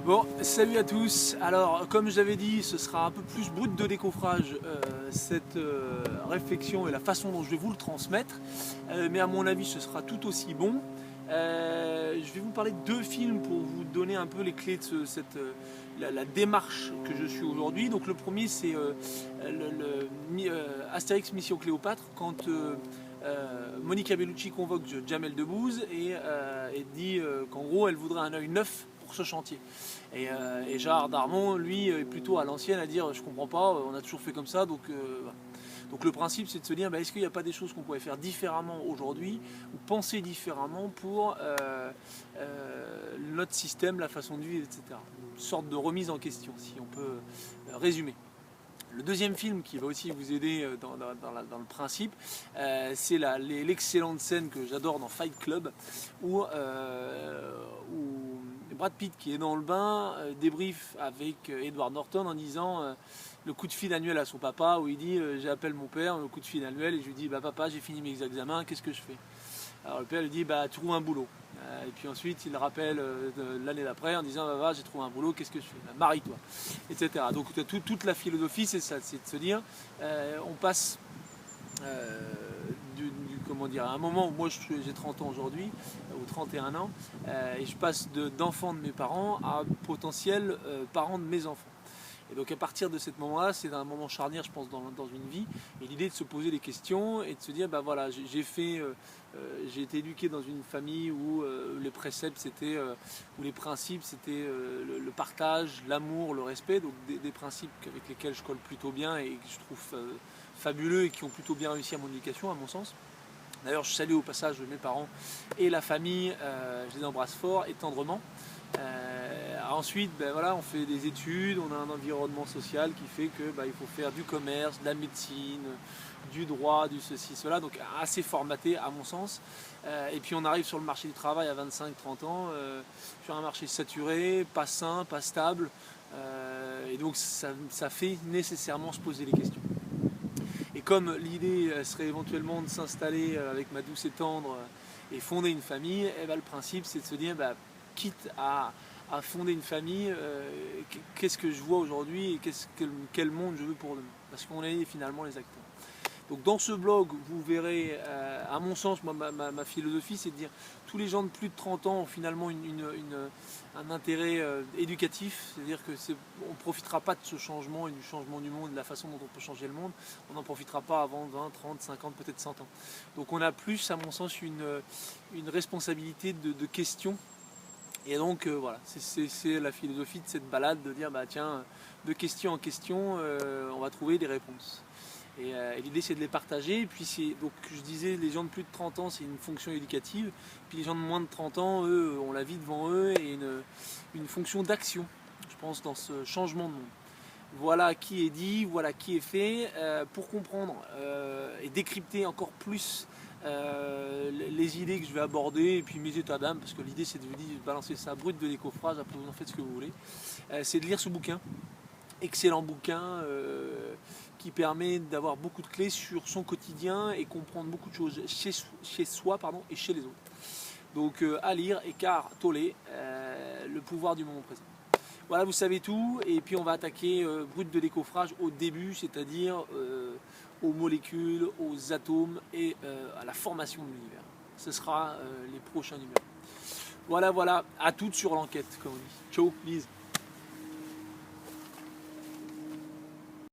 Bon, salut à tous. Alors, comme je l'avais dit, ce sera un peu plus brut de décoffrage cette réflexion et la façon dont je vais vous le transmettre. Mais à mon avis, ce sera tout aussi bon. Je vais vous parler de deux films pour vous donner un peu les clés de la démarche que je suis aujourd'hui. Donc, le premier, c'est Astérix Mission Cléopâtre, quand Monica Bellucci convoque Jamel Debbouze et dit qu'en gros, elle voudrait un œil neuf pour ce chantier. Et Gérard Darmon, lui, est plutôt à l'ancienne à dire je comprends pas, on a toujours fait comme ça, donc voilà. Donc le principe, c'est de se dire est-ce qu'il n'y a pas des choses qu'on pourrait faire différemment aujourd'hui ou penser différemment pour notre système, la façon de vivre, etc. Une sorte de remise en question, si on peut résumer. Le deuxième film qui va aussi vous aider dans le principe, c'est l'excellente scène que j'adore dans Fight Club, où Brad Pitt, qui est dans le bain, débrief avec Edward Norton en disant le coup de fil annuel à son papa, où il dit j'appelle mon père, le coup de fil annuel, et je lui dis bah papa, j'ai fini mes examens, qu'est-ce que je fais? Alors le père lui dit bah tu trouves un boulot. Et puis ensuite il le rappelle l'année d'après en disant bah, j'ai trouvé un boulot, qu'est-ce que je fais? Bah, marie-toi, etc. Donc toute la philosophie c'est ça, c'est de se dire on passe comment dire, à un moment où moi j'ai 30 ans aujourd'hui, ou 31 ans, et je passe d'enfant de mes parents à potentiel parent de mes enfants. Et donc à partir de ce moment-là, c'est un moment charnière, je pense, dans une vie. Et l'idée de se poser des questions et de se dire, bah voilà, j'ai été éduqué dans une famille où les préceptes c'était, où les principes c'était le partage, l'amour, le respect, donc des principes avec lesquels je colle plutôt bien et que je trouve fabuleux et qui ont plutôt bien réussi à mon éducation, à mon sens. D'ailleurs, je salue au passage mes parents et la famille, je les embrasse fort et tendrement. Ensuite, ben voilà, on fait des études, on a un environnement social qui fait que il faut faire du commerce, de la médecine, du droit, du ceci, cela, donc assez formaté à mon sens. Et puis on arrive sur le marché du travail à 25-30 ans, sur un marché saturé, pas sain, pas stable, et donc ça fait nécessairement se poser les questions. Et comme l'idée serait éventuellement de s'installer avec ma douce et tendre et fonder une famille, eh ben, le principe c'est de se dire, quitte à fonder une famille, qu'est-ce que je vois aujourd'hui et quel monde je veux pour demain. Parce qu'on est finalement les acteurs. Donc dans ce blog, vous verrez, à mon sens, moi, ma philosophie, c'est de dire tous les gens de plus de 30 ans ont finalement un intérêt éducatif, c'est-à-dire qu'on ne profitera pas de ce changement et du changement du monde, de la façon dont on peut changer le monde, on n'en profitera pas avant 20, 30, 50, peut-être 100 ans. Donc on a plus, à mon sens, une responsabilité de questions. Et donc voilà, c'est la philosophie de cette balade, de dire tiens, de question en question, on va trouver des réponses. Et l'idée c'est de les partager. Et puis donc je disais, les gens de plus de 30 ans c'est une fonction éducative, puis les gens de moins de 30 ans, eux, ont la vie devant eux et une fonction d'action, je pense, dans ce changement de monde. Voilà qui est dit, voilà qui est fait. Pour comprendre et décrypter encore plus les idées que je vais aborder et puis mes états d'âme, parce que l'idée c'est de vous dire, balancer ça brut de décoffrage, après vous en faites ce que vous voulez, c'est de lire ce bouquin, excellent bouquin qui permet d'avoir beaucoup de clés sur son quotidien et comprendre beaucoup de choses chez soi et chez les autres. Donc à lire, Eckhart Tolle, le pouvoir du moment présent. Voilà, vous savez tout, et puis on va attaquer brut de décoffrage au début, c'est-à-dire aux molécules, aux atomes et à la formation de l'univers. Ce sera les prochains numéros. Voilà, à toutes sur l'enquête, comme on dit. Ciao, bise.